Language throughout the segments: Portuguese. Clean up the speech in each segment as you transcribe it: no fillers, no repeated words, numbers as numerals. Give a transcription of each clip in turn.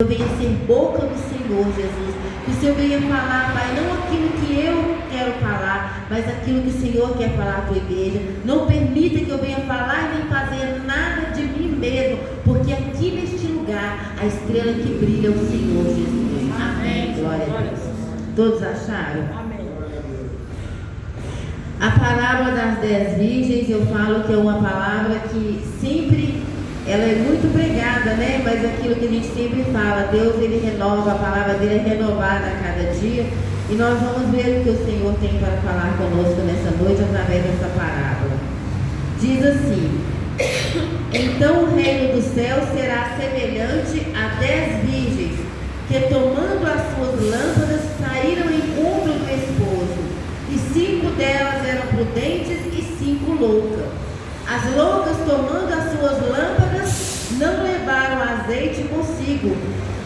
eu venha ser boca do Senhor, Jesus. Que o Senhor venha falar, Pai, não aquilo que eu quero falar, mas aquilo que o Senhor quer falar à tua igreja. Não permita que eu venha falar e nem fazer nada de mim mesmo, porque aqui neste lugar a estrela que brilha é o Senhor, Jesus. Amém. Glória a Deus. Todos acharam? Amém. A parábola das 10 virgens, eu falo que é uma palavra que sempre, ela é muito pregada, né? Mas aquilo que a gente sempre fala, Deus, Ele renova, a palavra dele é renovada a cada dia. E nós vamos ver o que o Senhor tem para falar conosco nessa noite através dessa parábola. Diz assim: então o reino do céu será semelhante a 10 virgens, que tomando as suas lâmpadas saíram ao encontro do esposo. E 5 delas eram prudentes e 5 loucas. As loucas, tomando as suas lâmpadas, não levaram azeite consigo,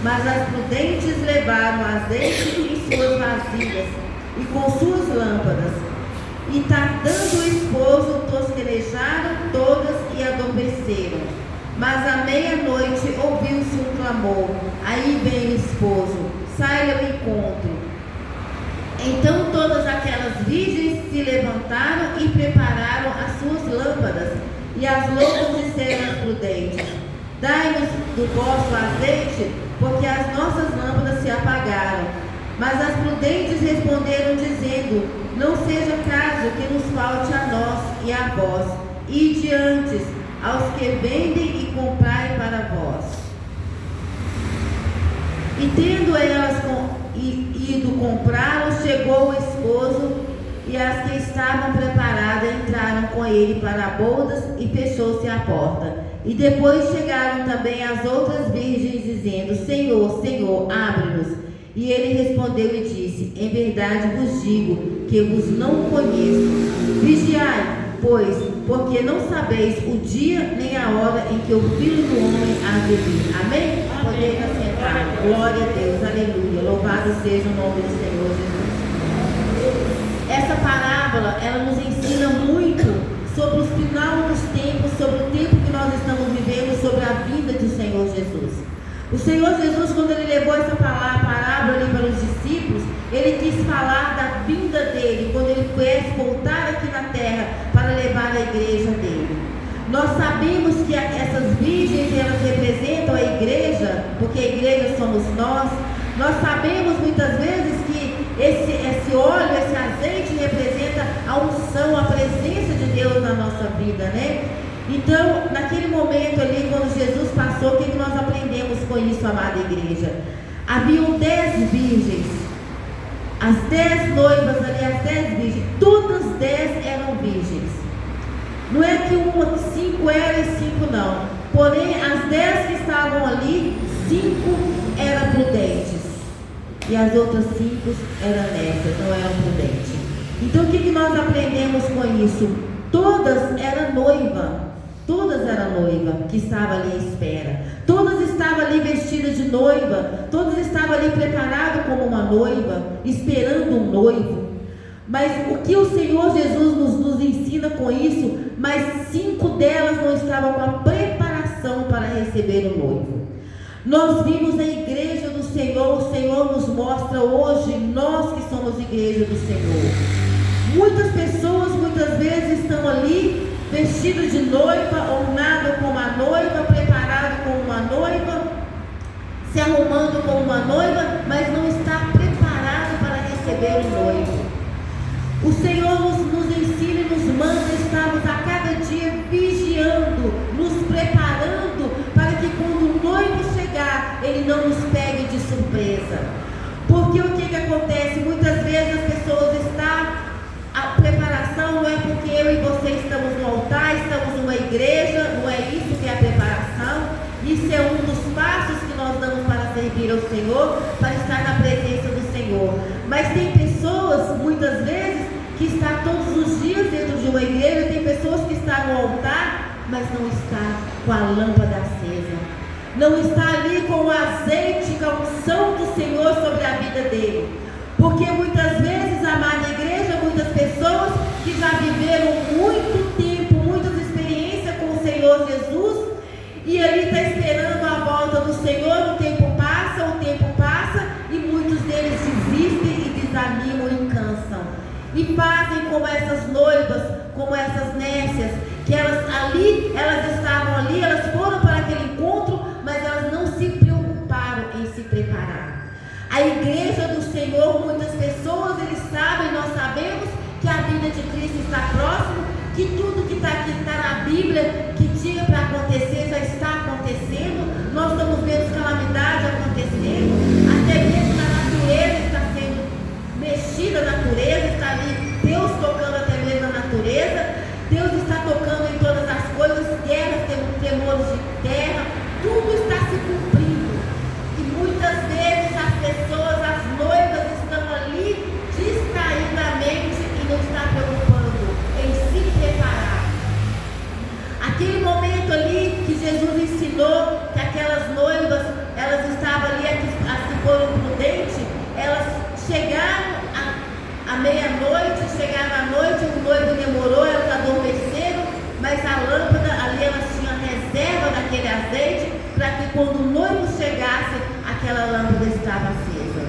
mas as prudentes levaram azeite em suas vasilhas e com suas lâmpadas. E tardando o esposo, tosquenejaram todas e adormeceram. Mas à meia-noite ouviu-se um clamor: aí vem o esposo, saia ao encontro. Então todas aquelas virgens se levantaram e prepararam as suas lâmpadas. E as loucas disseram às prudentes: dai-nos do vosso azeite, porque as nossas lâmpadas se apagaram. Mas as prudentes responderam dizendo: não seja caso que nos falte a nós e a vós, ide antes aos que vendem e comprai para vós. E tendo elas ido comprá-lo, chegou o esposo, e as que estavam preparadas entraram com ele para bodas, e fechou-se a porta. E depois chegaram também as outras virgens, dizendo: Senhor, Senhor, abre-nos. E ele respondeu e disse: em verdade vos digo que vos não conheço. Vigiai, pois, porque não sabeis o dia nem a hora em que o Filho do Homem há de vir. Amém? Podeis assentar. Glória a Deus, aleluia. Louvado seja o nome do Senhor Jesus. Essa parábola, ela nos ensina muito sobre o final dos tempos, sobre o tempo que nós estamos vivendo, sobre a vinda do Senhor Jesus. O Senhor Jesus, quando ele levou essa parábola ali para os discípulos, ele quis falar da vinda dele, quando ele pudesse voltar aqui na terra para levar a igreja dele. Nós sabemos que essas virgens, elas representam a igreja, porque a igreja somos nós. Nós sabemos muitas vezes que esse óleo, esse azeite representa a unção, a presença de Deus na nossa vida, né? Então, naquele momento ali, quando Jesus passou, o que nós aprendemos com isso, amada igreja? Haviam 10 virgens, as 10 noivas ali, as 10 virgens, todas 10 eram virgens. Não é que 5 eram e 5 não. Porém, as 10 que estavam ali, 5 eram prudentes. E as outras 5 eram nécias, não eram prudentes. Então, o que nós aprendemos com isso? Todas eram noiva. Todas eram noiva que estava ali à espera. Todas estavam ali vestidas de noiva. Todas estavam ali preparadas como uma noiva, esperando um noivo. Mas o que o Senhor Jesus nos ensina com isso? Mas 5 delas não estavam com a preparação para receber o noivo. Nós vimos a igreja do Senhor. O Senhor nos mostra hoje, nós que somos igreja do Senhor. Muitas pessoas, muitas vezes, estão ali vestido de noiva, ornado como uma noiva, preparado como uma noiva, se arrumando como uma noiva, mas não está preparado para receber o noivo. O Senhor nos ensina e nos manda estarmos a cada dia vigiando, nos preparando, para que quando o noivo chegar, ele não nos pegue de surpresa. Porque o que acontece? Muitas vezes as pessoas estão... A preparação não é porque eu e você estamos no altar, estamos numa igreja, não é isso que é a preparação. Isso é um dos passos que nós damos para servir ao Senhor, para estar na presença do Senhor. Mas tem pessoas, muitas vezes, que estão todos os dias dentro de uma igreja, tem pessoas que estão no altar, mas não está com a lâmpada acesa. Não está ali com o azeite, com a unção do Senhor sobre a vida dele. Porque muitas vezes, amada igreja, muitas pessoas que já viveram muito tempo, muitas experiências com o Senhor Jesus, e ali está esperando a volta do Senhor, o tempo passa, como essas noivas, como essas nécias, que elas estavam ali, elas foram para aquele encontro, mas elas não se preocuparam em se preparar. A igreja do Senhor, muitas pessoas, eles sabem, nós sabemos que a vinda de Cristo está próximo, que tudo que está aqui está na Bíblia, que tinha para acontecer, já está acontecendo. Nós estamos vendo calamidade acontecendo, até mesmo na natureza está sendo mexida, a natureza está ali, Deus tocando até mesmo na natureza, Deus está tocando em todas as coisas, guerras, temores de terra, tudo está se cumprindo. E muitas vezes as pessoas, as noivas, estão ali distraidamente e não estão preocupando em se preparar. Aquele momento ali que Jesus ensinou que aquelas noivas, elas estavam ali, as que foram prudentes, elas chegaram à meia-noite, chegaram à noite, o noivo demorou, elas adormeceram, mas a lâmpada ali, elas tinham reserva daquele azeite, para que quando o noivo chegasse, aquela lâmpada estava acesa.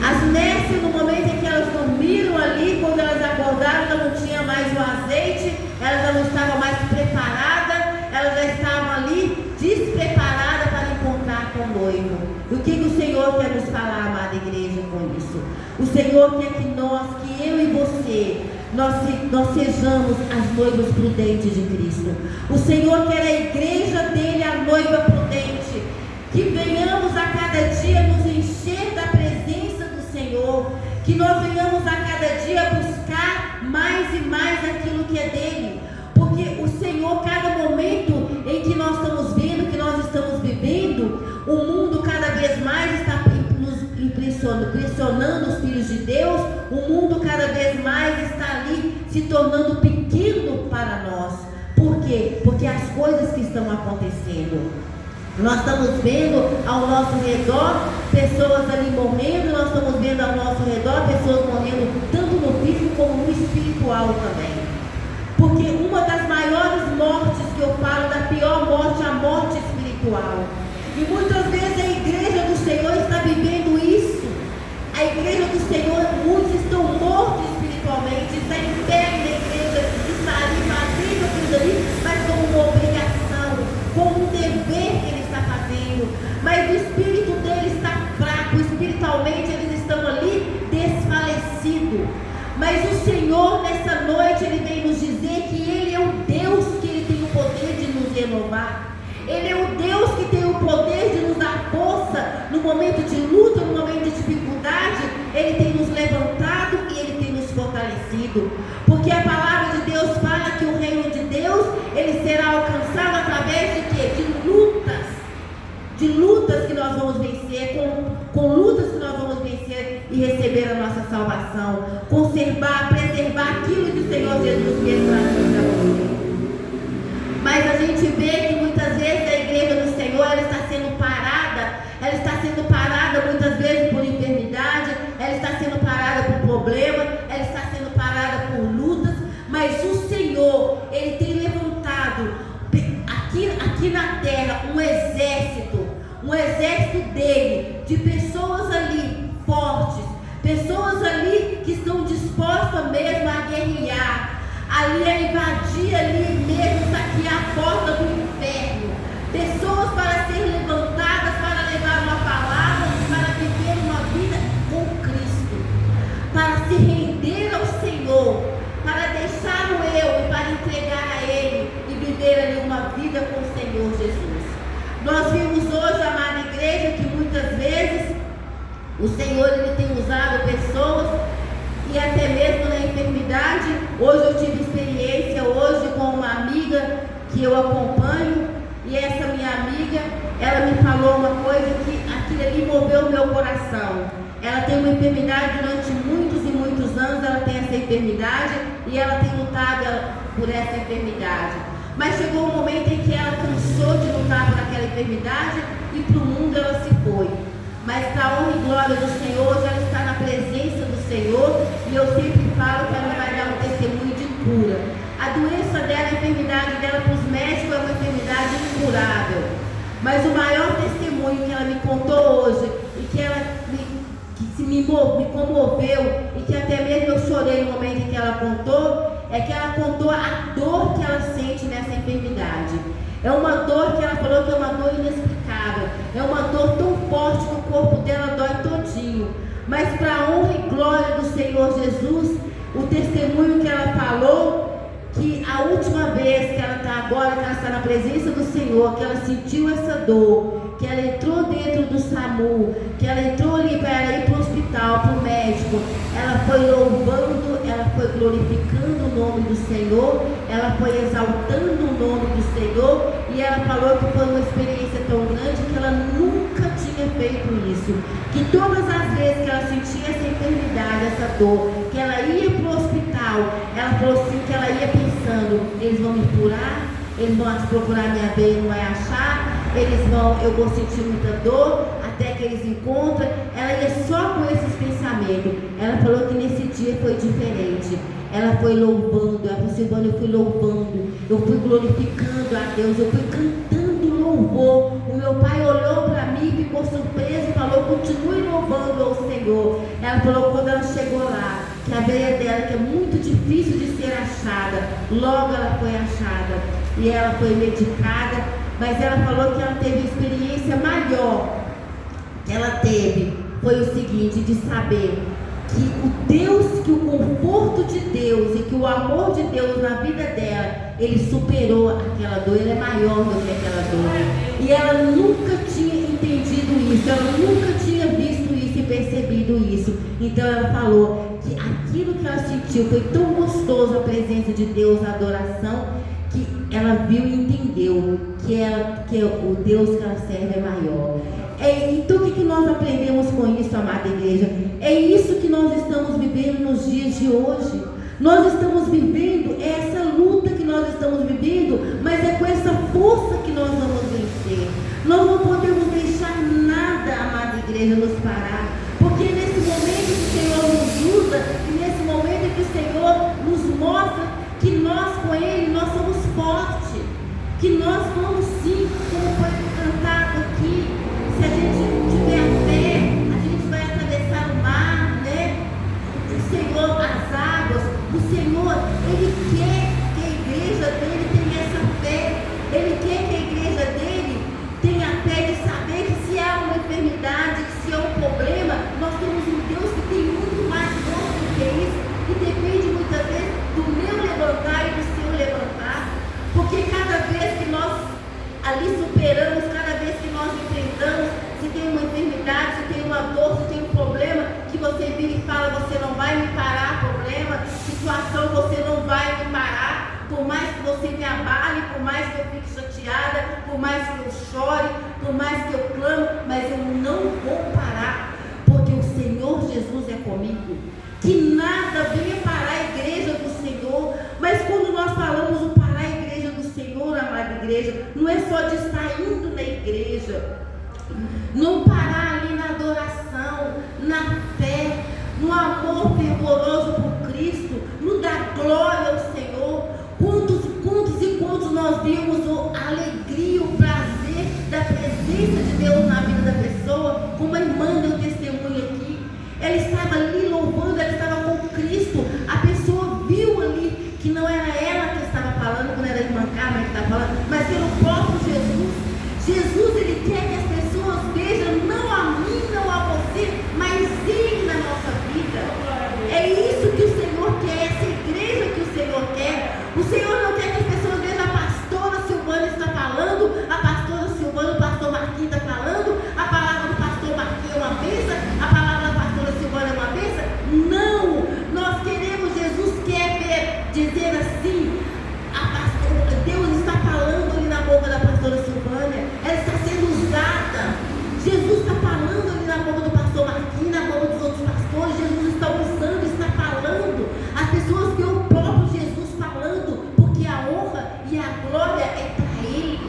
As nécias, no momento em que elas dormiram ali, quando elas acordaram, já não tinha mais o azeite, elas já não estavam mais preparadas, elas já estavam ali despreparadas para encontrar com o noivo. E o que o Senhor quer nos falar, amada igreja, com isso? O Senhor quer que que eu e você, nós sejamos as noivas prudentes de Cristo. O Senhor quer a igreja dele, a noiva prudente, que venhamos a cada dia nos encher da presença do Senhor, que nós venhamos a cada dia buscar mais e mais aquilo que é dele, porque o Senhor, cada momento em que nós estamos vendo, que nós estamos vivendo, o mundo cada vez mais está nos pressionando os filhos de Deus, o mundo cada vez mais está ali se tornando pequeno para nós. Por quê? Porque as coisas que estão acontecendo, nós estamos vendo ao nosso redor pessoas ali morrendo, nós estamos vendo ao nosso redor pessoas morrendo tanto no físico como no espiritual também. Porque uma das maiores mortes que eu falo, da pior morte, a morte espiritual. E muitas vezes a igreja do Senhor está vivendo isso. A igreja do Senhor, muitos estão mortos espiritualmente, está em pé na igreja, está ali fazendo aquilo ali, mas como uma obrigação, como um dever que ele está fazendo. Mas o espírito dele está fraco, espiritualmente eles estão ali desfalecidos. Mas o Senhor, nessa noite, ele vem nos dizer que ele é o Deus que ele tem o poder de nos renovar. Ele é o Deus que tem o poder de nos dar força no momento de luta, no momento de dificuldade. Ele tem nos levantado e ele tem nos fortalecido. Porque a palavra de Deus fala que o reino de Deus, ele será alcançado através de quê? De lutas. De lutas que nós vamos vencer, com lutas que nós vamos vencer e receber a nossa salvação. Conservar, preservar aquilo que o Senhor Jesus fez para nós. Mas a gente vê que muitas vezes a igreja do Senhor, ela está sendo parada muitas vezes por enfermidade, ela está sendo parada por problema, ela está sendo parada por lutas, mas o Senhor, ele tem levantado aqui na terra um exército dele, de pessoas ali fortes, pessoas ali que estão dispostas mesmo a guerrear, ali a invadir, ali mesmo saquear a porta do inferno. Pessoas para serem levantadas, para levar uma palavra, para viver uma vida com Cristo, para se render ao Senhor, para deixar o eu e para entregar a Ele e viver ali uma vida com o Senhor Jesus. Nós vimos hoje, amada igreja, que muitas vezes o Senhor, ele tem usado pessoas e até mesmo na enfermidade. Hoje eu tive experiência hoje com uma amiga que eu acompanho, e essa minha amiga, ela me falou uma coisa que aquilo ali moveu o meu coração. Ela tem uma enfermidade durante muitos e muitos anos, ela tem essa enfermidade e ela tem lutado por essa enfermidade. Mas chegou um momento em que ela cansou de lutar por aquela enfermidade e para o mundo ela se foi. Mas para a honra e glória do Senhor, hoje ela está na presença do Senhor, e eu sempre falo que ela vai dar um testemunho de cura. A doença dela, a enfermidade dela para os médicos é uma enfermidade incurável. Mas o maior testemunho que ela me contou hoje, e que ela me comoveu, e que até mesmo eu chorei no momento em que ela contou, é que ela contou a dor que ela sente nessa enfermidade. É uma dor que ela falou que é uma dor inexplicável. É uma dor tão forte que o corpo dela dói todinho. Mas para a honra e glória do Senhor Jesus, o testemunho que ela falou, que a última vez que ela está agora, que ela está na presença do Senhor, que ela sentiu essa dor, que ela entrou dentro do SAMU, que ela entrou ali para ir para o hospital, para o médico, ela foi louvando, ela foi glorificando o nome do Senhor, ela foi exaltando o nome do Senhor, e ela falou que foi uma experiência tão grande que ela nunca tinha feito isso, que todas as vezes que ela sentia essa enfermidade, essa dor, que ela ia para o hospital, ela falou assim, que ela ia pensando, eles vão me curar, eles vão procurar minha veia e não vai achar, eu vou sentir muita dor, até que eles encontram. Ela ia só com esses pensamentos. Ela falou que nesse dia foi diferente. Ela foi louvando, ela falou, Silvana, eu fui louvando, eu fui glorificando a Deus, eu fui cantando louvor. O meu pai olhou para mim, ficou surpreso e falou, continue louvando ao Senhor. Ela falou, quando ela chegou lá, que a veia dela, que é muito difícil de ser achada, logo ela foi achada, e ela foi medicada. Mas ela falou que ela teve a experiência maior que ela teve, foi o seguinte, de saber que o Deus, que o conforto de Deus e que o amor de Deus na vida dela, ele superou aquela dor, ele é maior do que aquela dor. E ela nunca tinha entendido isso, ela nunca tinha visto isso e percebido isso. Então ela falou que aquilo que ela sentiu foi tão gostoso, a presença de Deus, a adoração, que ela viu e entendeu que o Deus que ela serve é maior. Então o que nós aprendemos com isso, amada igreja? É isso que nós estamos vivendo nos dias de hoje. Nós estamos vivendo essa luta que nós estamos vivendo, mas é com essa força que nós vamos vencer. Nós não podemos deixar nada, amada igreja, nos parar, porque nesse momento que o Senhor nos usa, e nesse momento que o Senhor nos mostra que nós com Ele, nós somos fortes, que nós vamos sim, como foi cantado aqui, se a gente tiver fé, a gente vai atravessar o mar, né? O Senhor, as águas, o Senhor, Ele quer que a igreja dele tenha essa fé, Ele quer que a igreja dele tenha a fé de saber que se há uma enfermidade, que se há um problema, nós temos um Deus que tem muito mais força do que isso, e depende muitas vezes do meu levantar e do seu levantar, porque cada vez que nós ali superamos, cada vez que nós enfrentamos, se tem uma enfermidade, se tem uma dor, se tem um problema, que você vira e fala, você não vai me parar, problema, situação, você não vai me parar, por mais que você me abale, por mais que eu fique chateada, por mais que eu chore, por mais que eu clame, mas eu não vou parar, porque o Senhor Jesus é comigo. Que nada venha parar a igreja do Senhor. Mas quando nós falamos o parar a igreja do Senhor, amada igreja, não é só de estar indo na igreja, não parar ali na adoração, na fé, no amor fervoroso por Cristo, no dar glória ao Senhor. Quantos e quantos nós vimos a alegria, o prazer da presença de Deus na vida da pessoa, como a irmã deu testemunho aqui. Ela estava ali louvando, ela estava com Cristo. A pessoa viu ali que não era ela que estava falando, quando era a irmã Carmen que estava falando, mas pelo próprio Jesus. Jesus, Ele quer que as pessoas vejam não a mim, não a você, mas Ele na nossa vida. É isso que o Senhor quer, essa igreja que o Senhor quer. O Senhor não quer que as pessoas vejam a pastora Silvana está falando, a pastora Silvana, o pastor Marquinhos está falando, a palavra do pastor Marquinhos é uma bênção, a palavra da pastora Silvana é uma bênção. Não, nós queremos, Jesus quer ver, dizer assim, Deus está falando ali na boca da pastora Silvana, ela está sendo usada. Jesus está falando ali na boca do pastor Marquinhos, na boca dos outros pastores. Jesus está usando, está falando. As pessoas veem o próprio Jesus falando, porque a honra e a glória é para Ele,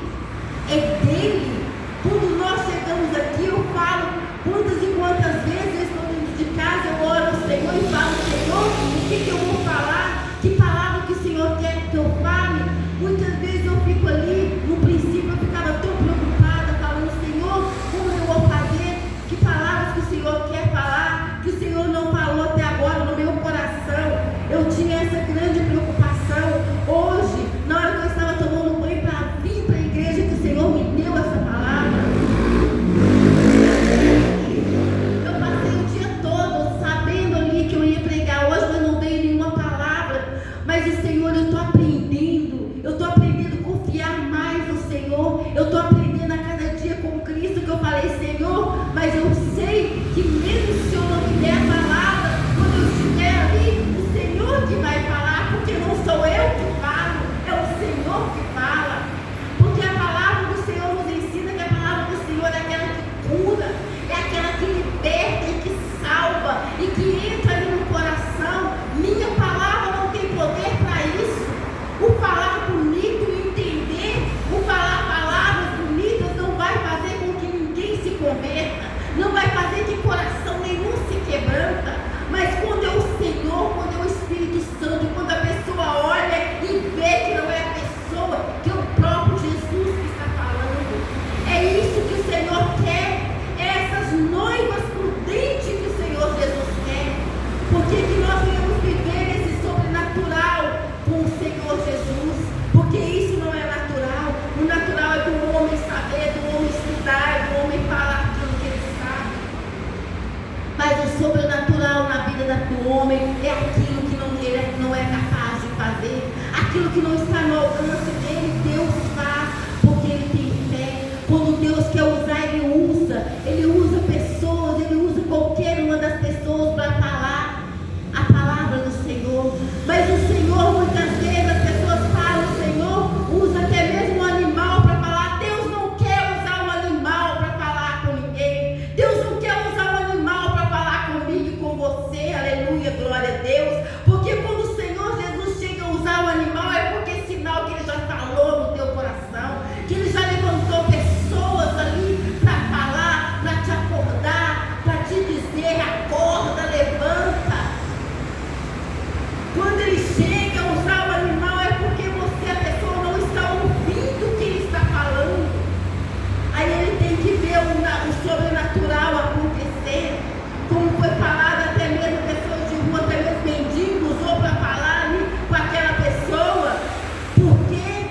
é dele. Quando nós chegamos aqui, eu falo quantas e quantas vezes eu estou dentro de casa, eu oro ao Senhor e falo, Senhor, o que eu vou falar? Que palavra que o Senhor quer que eu fale? Muitas vezes eu fico ali, no princípio eu ficava tão preocupada, falando, Senhor, como eu vou fazer? Que palavras que o homem é aquilo que ele não é capaz de fazer, aquilo que não está no alcance dele, Deus faz, porque ele tem fé. Quando Deus quer usar, ele usa pessoas, ele usa qualquer uma das pessoas para falar a palavra do Senhor. Mas o Senhor, muitas vezes as pessoas falam, o Senhor usa até mesmo um animal para falar. Deus não quer usar um animal para falar com ninguém. Deus não quer usar um animal para falar comigo e com você, aleluia, glória a Deus. Porque quando o Senhor Jesus chega a usar o animal, é porque é sinal que ele já falou no teu coração, que ele já levantou pessoas ali para falar, para te acordar, para te dizer: acorda, levanta. Quando ele chega a usar o animal, é porque você, a pessoa, não está ouvindo o que ele está falando. Aí ele tem que ver o sobrenatural acontecer, como foi falado, até mesmo pessoas de rua, até mesmo mendigos, usou para falar ali com aquela pessoa. Por quê?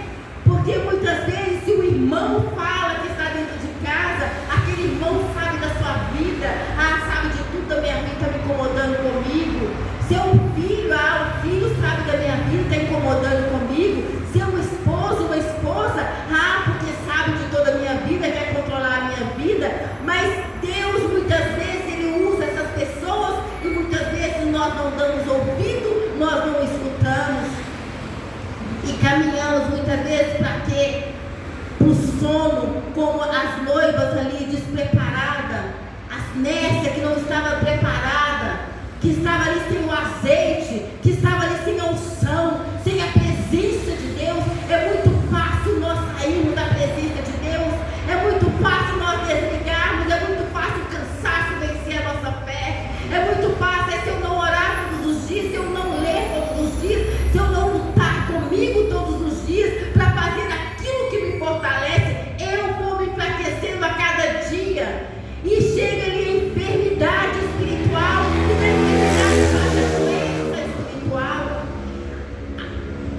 Porque muitas vezes, se o irmão fala que está dentro de casa, aquele irmão sabe da sua vida, sabe de tudo da minha vida, está me incomodando comigo. Seu filho, o filho sabe da minha vida, está incomodando comigo. Seu esposo, uma esposa, porque sabe de toda a minha vida, quer controlar a minha vida. Mas Deus, muitas vezes, ele usa essas pessoas e muitas vezes nós não damos ouvido, nós não escutamos. E caminhamos muitas vezes para quê? Para o sono, como as noivas ali despreparadas, as nécias que não estavam preparadas, que estava ali sem o azeite, que estava ali sem a unção, sem a presença de Deus. É muito fácil nós sairmos da presença de Deus, é muito fácil nós desligarmos, é muito fácil o cansaço vencer a nossa fé, é muito fácil, se eu não orar todos os dias, se eu não ler todos os dias, se eu não lutar comigo todos os dias para fazer aquilo que me fortalece, eu vou me enfraquecendo a cada dia. E chega ali a enfermidade espiritual, e da enfermidade faz a doença espiritual.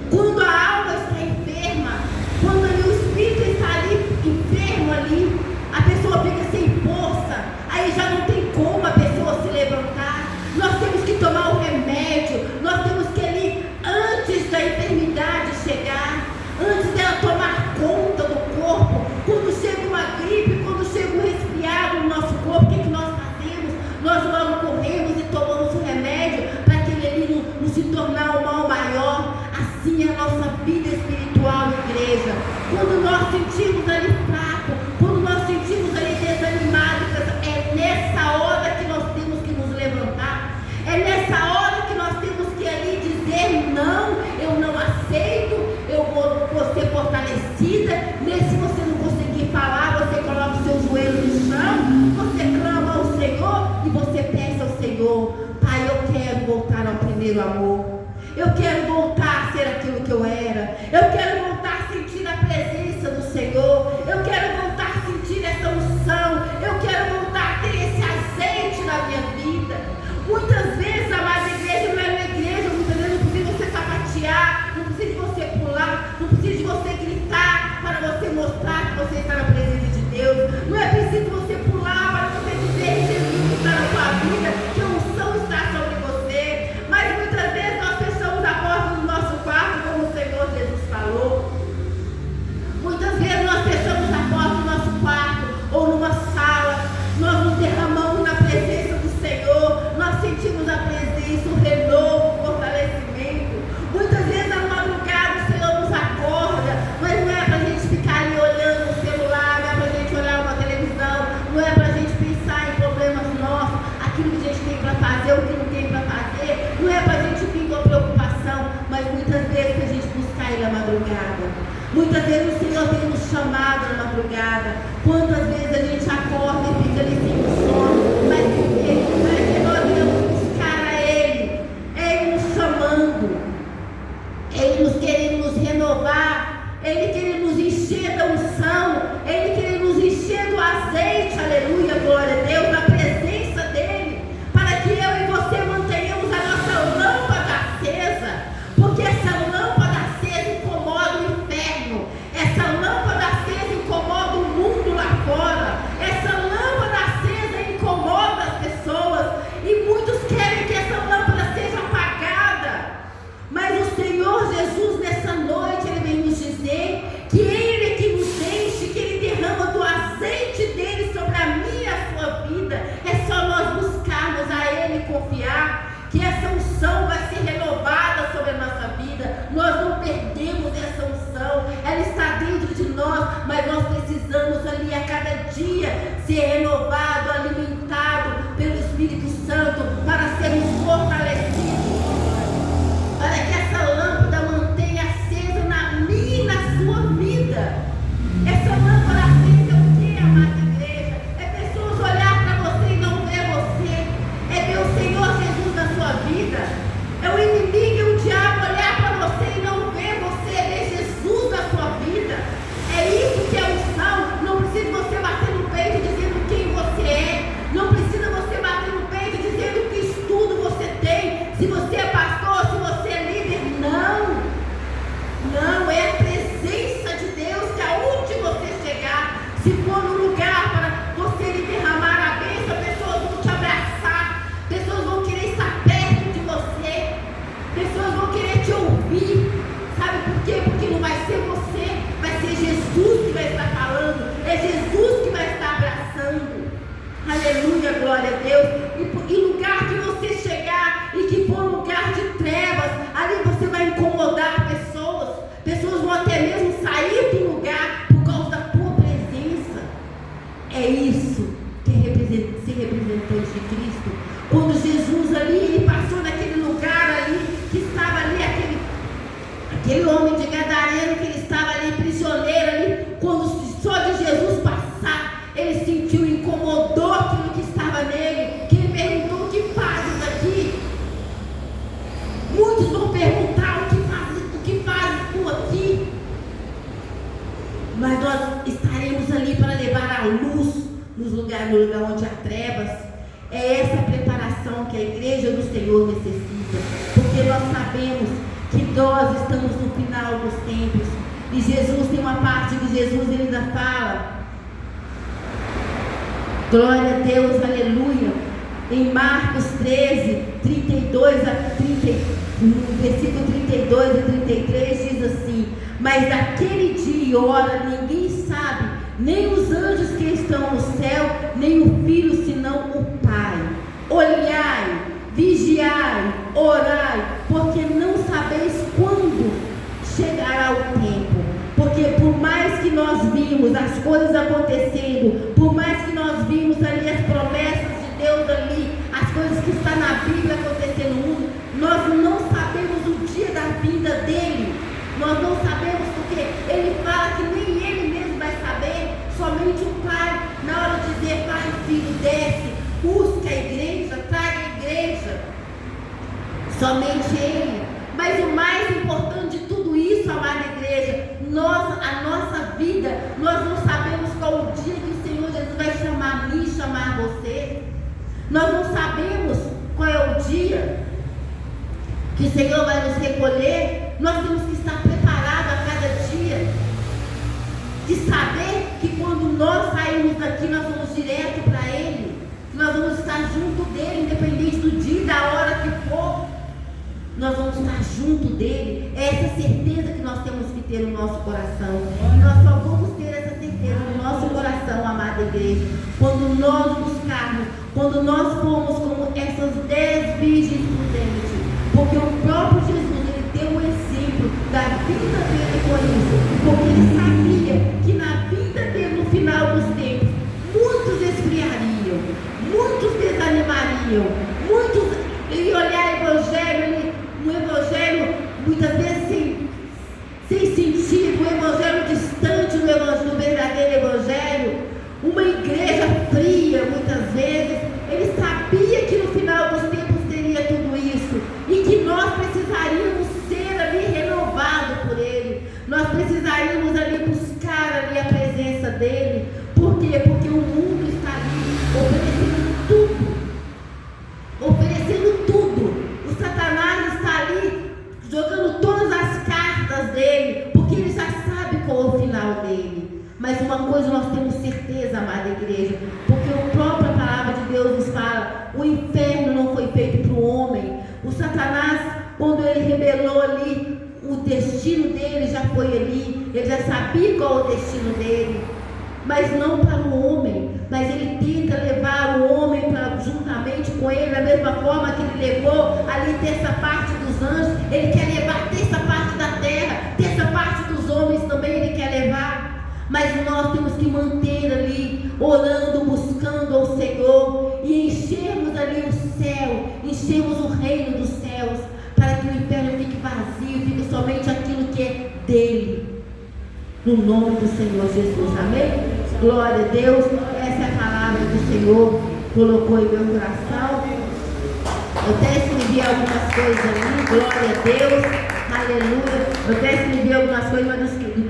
Quando a alma está enferma, quando ali o espírito está ali enfermo ali, a pessoa fica sem força, aí já não tem como a pessoa se levantar. Nós temos que tomar o remédio, nós temos que ali, antes da enfermidade chegar, antes dela tomar conta do corpo, quando chega uma gripe, quando chega um resfriado no nosso corpo, o que nós fazemos? Nós logo corremos e tomamos o remédio para aquele ali não se tornar um mal maior. Assim é a nossa vida espiritual, igreja. Quando nós sentimos ali fraco, quando nós sentimos ali desanimados, é nessa hora que nós temos que nos levantar. É nessa hora que nós temos que ali dizer: não, eu não aceito, eu vou ser fortalecida. Mesmo se você não conseguir falar, você coloca o seu joelho no chão, você clama ao Senhor e você peça ao Senhor: Pai, eu quero voltar ao primeiro amor. Eu quero voltar a ser aquilo que eu era. Eu quero voltar a sentir a presença do Senhor. Eu quero voltar a sentir essa unção. Eu quero voltar a ter esse azeite na minha vida. Muitas vezes, amada igreja, não é uma igreja, muitas vezes não precisa de você sapatear, não precisa de você pular, não precisa de você gritar para você mostrar que você está na presença de Deus. Não é preciso você pular para você dizer que Jesus está na sua vida, que a unção está sobre você. Mas muitas vezes nós fechamos a porta glória a Deus. E lugar que você chegar e que for lugar de trevas, ali você vai incomodar pessoas. Pessoas vão até mesmo sair do lugar por causa da tua presença. É isso que é ser representante de Cristo. Quando Jesus ali, ele passou naquele lugar ali, que estava ali, aquele homem de Gadareno, que ele estava ali prisioneiro ali, quando só de Jesus passar, ele sentiu, incomodou aquilo que estava nele, que ele perguntou: o que fazes aqui? Muitos vão perguntar: o que fazes tu aqui? Mas nós estaremos ali para levar a luz no lugar onde há trevas. É essa preparação que a igreja do Senhor necessita, porque nós sabemos que nós estamos no final dos tempos. E Jesus, tem uma parte que Jesus ele ainda fala, glória a Deus, aleluia, em Marcos 13, 32 a 30, no versículo 32 a 33 diz assim: mas daquele dia e hora ninguém sabe, nem os anjos que estão no céu, nem o Filho, senão o Pai. Olhai, vigiai, orai, porque não sabeis quando chegará o tempo. Porque por mais que nós vimos as coisas acontecendo, por mais que nós vimos ali as promessas de Deus ali, as coisas que estão na Bíblia acontecendo no mundo, nós não sabemos o dia da vinda dele. Nós não sabemos, porque ele fala que nem ele mesmo vai saber, somente o Pai. Na hora de dizer: Pai, Filho, desce, busca a igreja, traga a igreja, somente ele. Mas o mais importante de tudo isso, amada igreja, a nossa vida, nós não sabemos qual o dia que o Senhor Jesus vai chamar a mim, chamar você. Nós não sabemos qual é o dia que o Senhor vai nos recolher. Nós temos que estar preparados a cada dia, de saber que quando nós sairmos daqui, nós vamos direto para Ele, nós vamos estar junto dEle, independente do dia e da hora que for, nós vamos estar junto dEle. É essa certeza que nós temos que ter no nosso coração. Nós só vamos ter essa certeza no nosso coração, amada igreja, quando nós buscarmos, quando nós formos como essas 10 virgens prudentes, porque o próprio Jesus, ele deu um exemplo da vida dele com isso, porque ele sabia que na vida dele, no final dos tempos, muitos esfriariam, muitos desanimariam, muitos iriam olhar o evangelho, um evangelho muitas vezes sem sentido, um evangelho distante do verdadeiro evangelho, uma igreja fria muitas vezes. Ele sabia que no final dos tempos teria tudo isso, e que nós precisaríamos ser ali renovados por Ele, nós precisaríamos ali buscar ali a presença dEle. Por quê? Porque o mundo está ali oferecendo tudo. O Satanás está ali jogando todas as cartas dele, porque ele já sabe qual é o final dele. Mas uma coisa nós temos certeza, amada igreja, porque a própria palavra de Deus nos fala: o inferno não foi feito para o homem. O Satanás, quando ele rebelou ali, o destino dele já foi ali, ele já sabia qual é o destino dele, mas não para o homem. Mas ele tenta levar o homem juntamente com ele, da mesma forma que ele levou ali terça parte dos anjos, ele quer levar terça parte da terra, terça parte dos homens também ele quer levar. Mas nós temos que manter ali, orando, buscando ao Senhor, e enchermos ali o céu, enchermos o reino dos céus, para que o inferno fique vazio, fique somente aquilo que é dele, no nome do Senhor Jesus, amém? Glória a Deus. Essa é a palavra que o Senhor colocou em meu coração. Eu até escrevi algumas coisas ali, glória a Deus, aleluia. Eu até escrevi algumas coisas, mas do que